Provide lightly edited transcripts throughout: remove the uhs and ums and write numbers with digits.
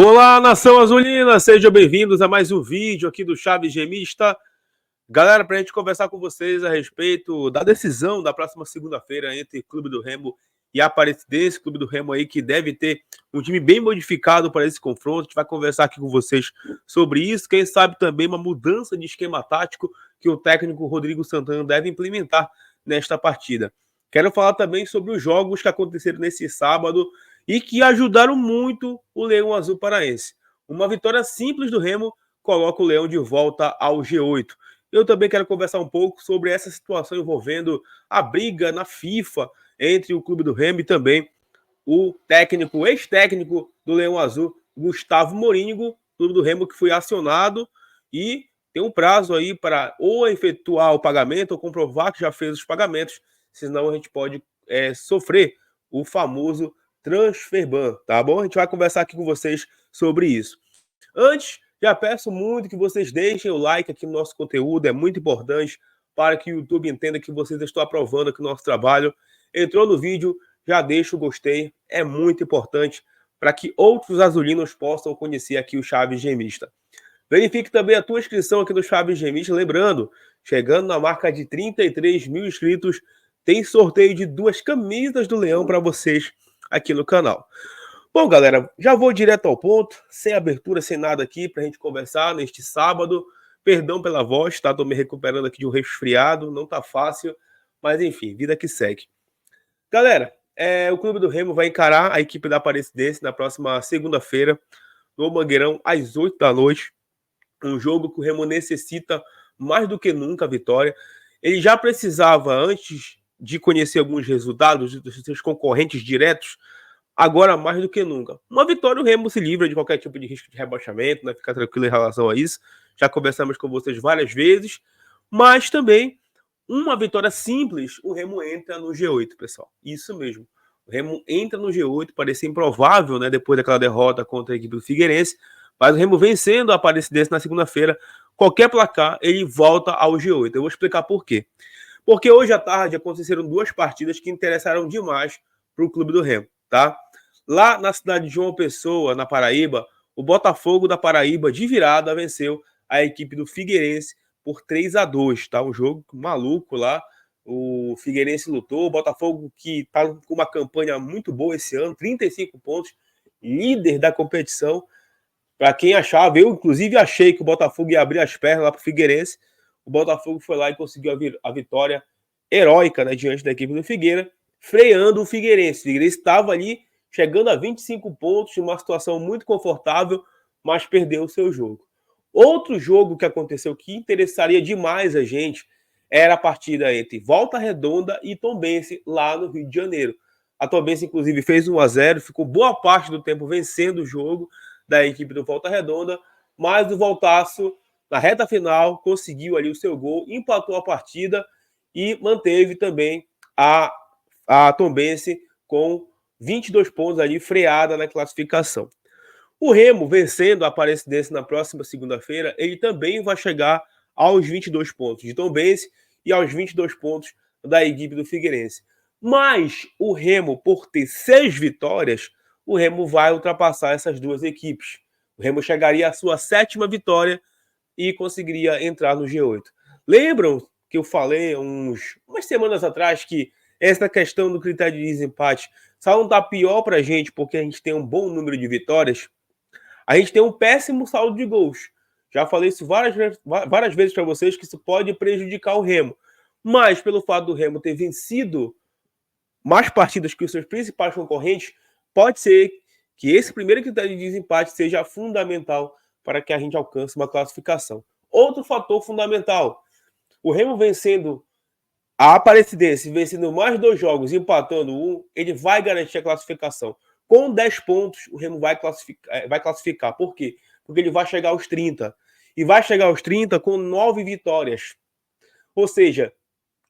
Olá, nação azulina, sejam bem-vindos a mais um vídeo aqui do Chaves Gemista. Galera, para a gente conversar com vocês a respeito da decisão da próxima segunda-feira entre Clube do Remo e Aparecidense, Clube do Remo aí que deve ter um time bem modificado para esse confronto. A gente vai conversar aqui com vocês sobre isso, quem sabe também uma mudança de esquema tático que o técnico Rodrigo Santana deve implementar nesta partida. Quero falar também sobre os jogos que aconteceram nesse sábado e que ajudaram muito o Leão Azul Paraense. Uma vitória simples do Remo coloca o Leão de volta ao G8. Eu também quero conversar um pouco sobre essa situação envolvendo a briga na FIFA entre o Clube do Remo e também o ex-técnico do Leão Azul, Gustavo Morínigo, Clube do Remo, que foi acionado e tem um prazo aí para ou efetuar o pagamento ou comprovar que já fez os pagamentos, senão a gente pode sofrer o famoso transfer ban, tá bom? A gente vai conversar aqui com vocês sobre isso. Antes, já peço muito que vocês deixem o like aqui no nosso conteúdo, é muito importante para que o YouTube entenda que vocês estão aprovando aqui o nosso trabalho. Entrou no vídeo, já deixa o gostei, é muito importante para que outros azulinos possam conhecer aqui o Chaves Gemista. Verifique também a tua inscrição aqui no Chaves Gemista, lembrando, chegando na marca de 33 mil inscritos, tem sorteio de 2 camisas do Leão para vocês aqui no canal. Bom, galera, já vou direto ao ponto, sem abertura, sem nada aqui, para a gente conversar neste sábado. Perdão pela voz, tá? Tô me recuperando aqui de um resfriado, não tá fácil, mas enfim, vida que segue. Galera, o Clube do Remo vai encarar a equipe da Aparecidense na próxima segunda-feira, no Mangueirão, às 8 da noite. Um jogo que o Remo necessita mais do que nunca a vitória. Ele já precisava, antes de conhecer alguns resultados dos seus concorrentes diretos, agora mais do que nunca. Uma vitória, o Remo se livra de qualquer tipo de risco de rebaixamento, né? Ficar tranquilo em relação a isso. Já conversamos com vocês várias vezes. Mas também, uma vitória simples, o Remo entra no G8, pessoal. Isso mesmo. O Remo entra no G8, parecia improvável, né? Depois daquela derrota contra a equipe do Figueirense. Mas o Remo vencendo a Aparecidense na segunda-feira, qualquer placar, ele volta ao G8. Eu vou explicar por quê. Porque hoje à tarde aconteceram 2 partidas que interessaram demais para o Clube do Remo, tá? Lá na cidade de João Pessoa, na Paraíba, o Botafogo da Paraíba, de virada, venceu a equipe do Figueirense por 3-2, tá? Um jogo maluco lá. O Figueirense lutou, o Botafogo que tá com uma campanha muito boa esse ano, 35 pontos, líder da competição. Para quem achava, eu inclusive achei que o Botafogo ia abrir as pernas lá para o Figueirense. O Botafogo foi lá e conseguiu a vitória heróica, né, diante da equipe do Figueira, freando o Figueirense. O Figueirense estava ali chegando a 25 pontos, uma situação muito confortável, mas perdeu o seu jogo. Outro jogo que aconteceu que interessaria demais a gente era a partida entre Volta Redonda e Tombense, lá no Rio de Janeiro. A Tombense, inclusive, fez 1-0, ficou boa parte do tempo vencendo o jogo da equipe do Volta Redonda, mas o Voltaço, na reta final, conseguiu ali o seu gol, empatou a partida e manteve também a Tombense com 22 pontos ali, freada na classificação. O Remo, vencendo a Aparecidense na próxima segunda-feira, ele também vai chegar aos 22 pontos de Tombense e aos 22 pontos da equipe do Figueirense. Mas o Remo, por ter 6 vitórias, o Remo vai ultrapassar essas 2 equipes. O Remo chegaria à sua 7ª vitória e conseguiria entrar no G8. Lembram que eu falei umas semanas atrás que essa questão do critério de desempate só não está pior para a gente porque a gente tem um bom número de vitórias? A gente tem um péssimo saldo de gols. Já falei isso várias vezes para vocês que isso pode prejudicar o Remo. Mas pelo fato do Remo ter vencido mais partidas que os seus principais concorrentes, pode ser que esse primeiro critério de desempate seja fundamental para que a gente alcance uma classificação. Outro fator fundamental, o Remo vencendo a Aparecidense, vencendo mais 2 jogos, empatando 1, ele vai garantir a classificação. Com 10 pontos, o Remo vai classificar. Por quê? Porque ele vai chegar aos 30. E vai chegar aos 30 com 9 vitórias. Ou seja,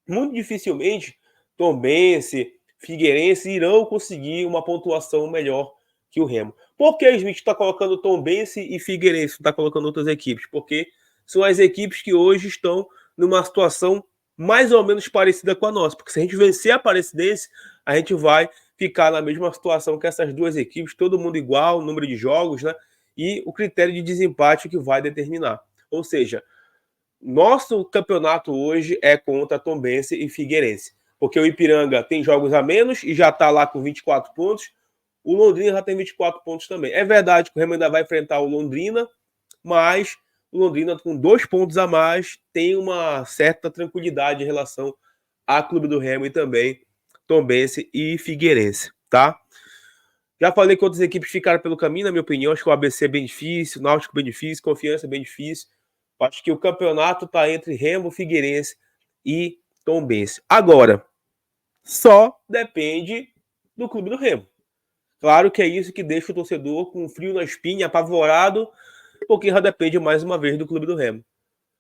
muito dificilmente Tombense, Figueirense irão conseguir uma pontuação melhor que o Remo. Por que a gente está colocando Tombense e Figueirense, não está colocando outras equipes? Porque são as equipes que hoje estão numa situação mais ou menos parecida com a nossa. Porque se a gente vencer a Aparecidense, a gente vai ficar na mesma situação que essas 2 equipes, todo mundo igual, número de jogos, né? e o critério de desempate que vai determinar. Ou seja, nosso campeonato hoje é contra Tombense e Figueirense, porque o Ipiranga tem jogos a menos e já está lá com 24 pontos, o Londrina já tem 24 pontos também. É verdade que o Remo ainda vai enfrentar o Londrina, mas o Londrina, com 2 pontos a mais, tem uma certa tranquilidade em relação a Clube do Remo e também Tombense e Figueirense, tá? Já falei que outras equipes ficaram pelo caminho, na minha opinião. Acho que o ABC é bem difícil, o Náutico bem difícil, Confiança é bem difícil. Acho que o campeonato está entre Remo, Figueirense e Tombense. Agora, só depende do Clube do Remo. Claro que é isso que deixa o torcedor com frio na espinha, apavorado, porque já depende mais uma vez do Clube do Remo.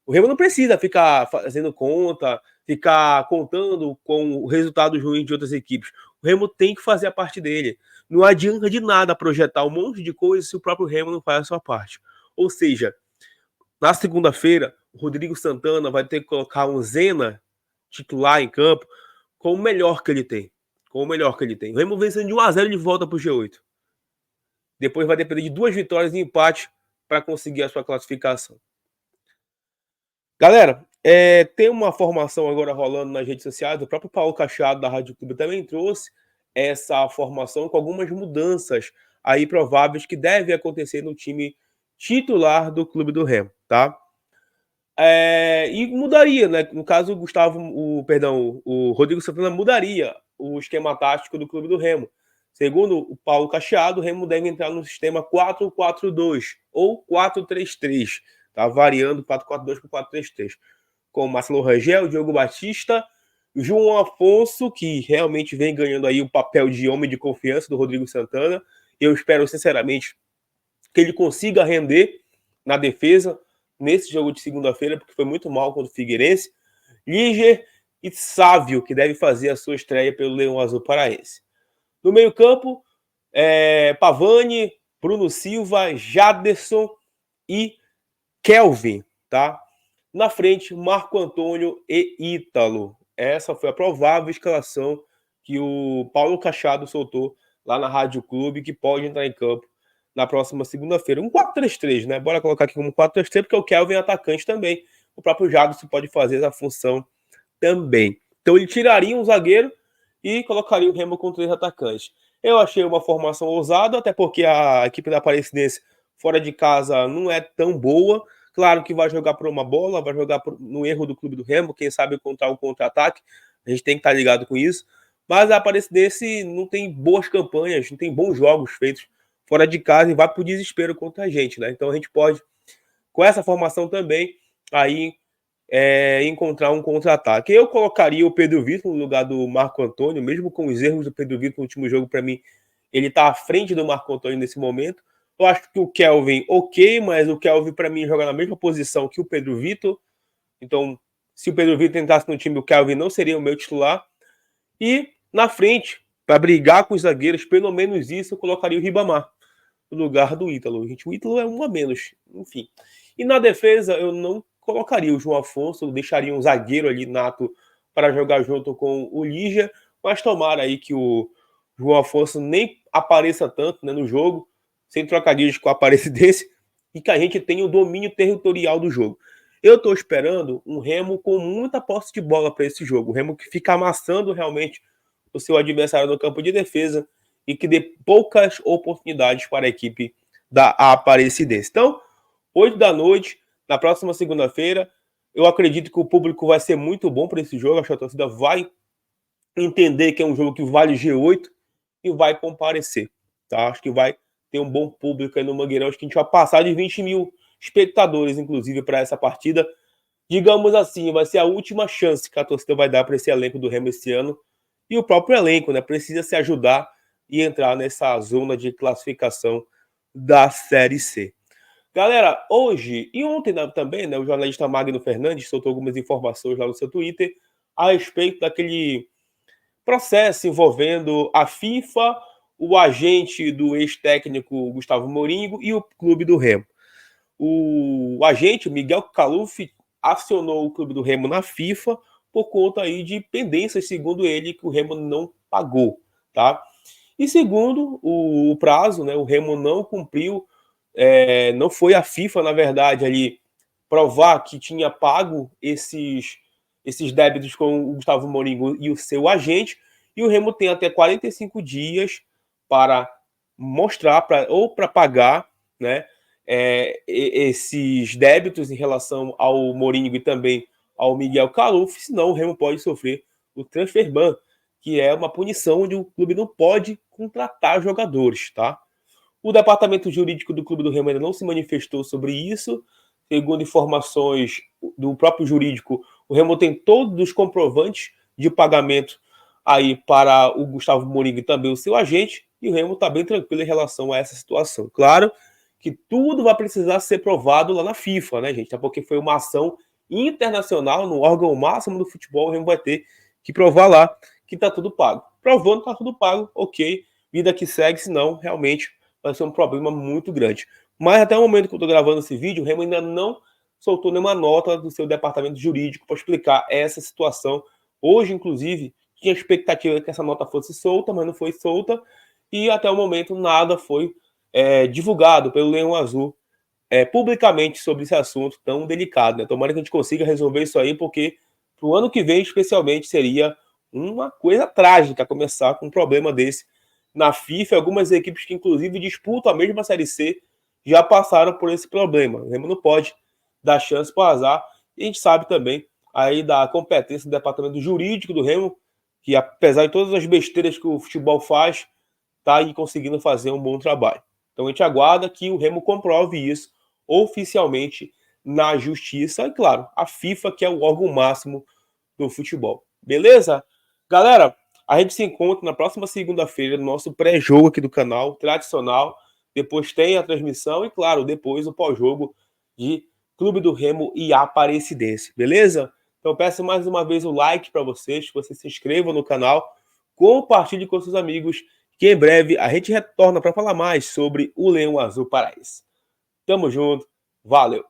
O Remo não precisa ficar fazendo conta, ficar contando com o resultado ruim de outras equipes. O Remo tem que fazer a parte dele. Não adianta de nada projetar um monte de coisa se o próprio Remo não faz a sua parte. Ou seja, na segunda-feira, o Rodrigo Santana vai ter que colocar um Zena titular em campo com o melhor que ele tem. Com o melhor que ele tem. O Remo vencendo de 1-0 de volta para o G8. Depois vai depender de 2 vitórias e empate para conseguir a sua classificação. Galera, tem uma formação agora rolando nas redes sociais. O próprio Paulo Cachado da Rádio Clube também trouxe essa formação com algumas mudanças aí prováveis que devem acontecer no time titular do Clube do Remo, tá? E mudaria, né? No caso, o Rodrigo Santana mudaria o esquema tático do Clube do Remo. Segundo o Paulo Cachado, o Remo deve entrar no sistema 4-4-2 ou 4-3-3, tá? Variando 4-4-2 para 4-3-3. Com Marcelo Rangel, Diogo Batista, João Afonso, que realmente vem ganhando aí o papel de homem de confiança do Rodrigo Santana. Eu espero, sinceramente, que ele consiga render na defesa nesse jogo de segunda-feira, porque foi muito mal contra o Figueirense. Líger e Sávio, que deve fazer a sua estreia pelo Leão Azul Paraense. No meio-campo, Pavani, Bruno Silva, Jaderson e Kelvin, tá? Na frente, Marco Antônio e Ítalo. Essa foi a provável escalação que o Paulo Cachado soltou lá na Rádio Clube, que pode entrar em campo na próxima segunda-feira. Um 4-3-3, né? Bora colocar aqui como 4-3-3, porque o Kelvin é atacante também. O próprio Jaderson pode fazer essa função também. Então ele tiraria um zagueiro e colocaria o Remo com 3 atacantes. Eu achei uma formação ousada, até porque a equipe da Aparecidense fora de casa não é tão boa. Claro que vai jogar por uma bola, vai jogar no erro do Clube do Remo, quem sabe encontrar um contra-ataque. A gente tem que estar ligado com isso. Mas a Aparecidense não tem boas campanhas, não tem bons jogos feitos fora de casa e vai pro desespero contra a gente, né? Então a gente pode, com essa formação também, aí encontrar um contra-ataque. Eu colocaria o Pedro Vitor no lugar do Marco Antônio, mesmo com os erros do Pedro Vitor no último jogo, para mim, ele tá à frente do Marco Antônio nesse momento. Eu acho que o Kelvin, ok, mas o Kelvin, para mim, joga na mesma posição que o Pedro Vitor. Então, se o Pedro Vitor entrasse no time, o Kelvin não seria o meu titular. E, na frente, para brigar com os zagueiros, pelo menos isso, eu colocaria o Ribamar no lugar do Ítalo. O Ítalo é um a menos, enfim. E na defesa, eu não colocaria o João Afonso, deixaria um zagueiro ali nato para jogar junto com o Lígia, mas tomara aí que o João Afonso nem apareça tanto, né, no jogo, sem trocadilhos com a Aparecidense, e que a gente tenha o domínio territorial do jogo. Eu estou esperando um Remo com muita posse de bola para esse jogo, o Remo que fica amassando realmente o seu adversário no campo de defesa e que dê poucas oportunidades para a equipe da Aparecidense. Então, 8 da noite, na próxima segunda-feira, eu acredito que o público vai ser muito bom para esse jogo. Acho que a torcida vai entender que é um jogo que vale G8 e vai comparecer, tá? Acho que vai ter um bom público aí no Mangueirão. Acho que a gente vai passar de 20 mil espectadores, inclusive, para essa partida. Digamos assim, vai ser a última chance que a torcida vai dar para esse elenco do Remo esse ano. E o próprio elenco, né? Precisa se ajudar e entrar nessa zona de classificação da Série C. Galera, hoje e ontem também, né, o jornalista Magno Fernandes soltou algumas informações lá no seu Twitter a respeito daquele processo envolvendo a FIFA, o agente do ex-técnico Gustavo Mourinho e o clube do Remo. O agente, Miguel Caluf, acionou o clube do Remo na FIFA por conta aí de pendências, segundo ele, que o Remo não pagou, tá? E segundo o prazo, né, o Remo não cumpriu não foi a FIFA, na verdade, ali provar que tinha pago esses débitos com o Gustavo Mourinho e o seu agente, e o Remo tem até 45 dias para mostrar ou para pagar, né, esses débitos em relação ao Mourinho e também ao Miguel Caluf, senão o Remo pode sofrer o transfer ban, que é uma punição onde o clube não pode contratar jogadores, tá? O departamento jurídico do Clube do Remo ainda não se manifestou sobre isso. Segundo informações do próprio jurídico, o Remo tem todos os comprovantes de pagamento aí para o Gustavo Mourinho e também o seu agente, e o Remo está bem tranquilo em relação a essa situação. Claro que tudo vai precisar ser provado lá na FIFA, né, gente? Até porque foi uma ação internacional no órgão máximo do futebol, o Remo vai ter que provar lá que está tudo pago. Provando que está tudo pago, ok, vida que segue, senão realmente vai ser um problema muito grande. Mas até o momento que eu estou gravando esse vídeo, o Remo ainda não soltou nenhuma nota do seu departamento jurídico para explicar essa situação. Hoje, inclusive, tinha expectativa que essa nota fosse solta, mas não foi solta, e até o momento nada foi divulgado pelo Leão Azul publicamente sobre esse assunto tão delicado, né? Tomara que a gente consiga resolver isso aí, porque para o ano que vem, especialmente, seria uma coisa trágica começar com um problema desse na FIFA. Algumas equipes que, inclusive, disputam a mesma Série C já passaram por esse problema. O Remo não pode dar chance para o azar. E a gente sabe também aí da competência do departamento jurídico do Remo, que apesar de todas as besteiras que o futebol faz, está aí conseguindo fazer um bom trabalho. Então a gente aguarda que o Remo comprove isso oficialmente na justiça. E claro, a FIFA, que é o órgão máximo do futebol. Beleza? Galera, a gente se encontra na próxima segunda-feira no nosso pré-jogo aqui do canal, tradicional. Depois tem a transmissão e, claro, depois o pós-jogo de Clube do Remo e Aparecidense. Beleza? Então peço mais uma vez o like para vocês, que vocês se inscrevam no canal, compartilhe com seus amigos, que em breve a gente retorna para falar mais sobre o Leão Azul Paraense. Tamo junto, valeu!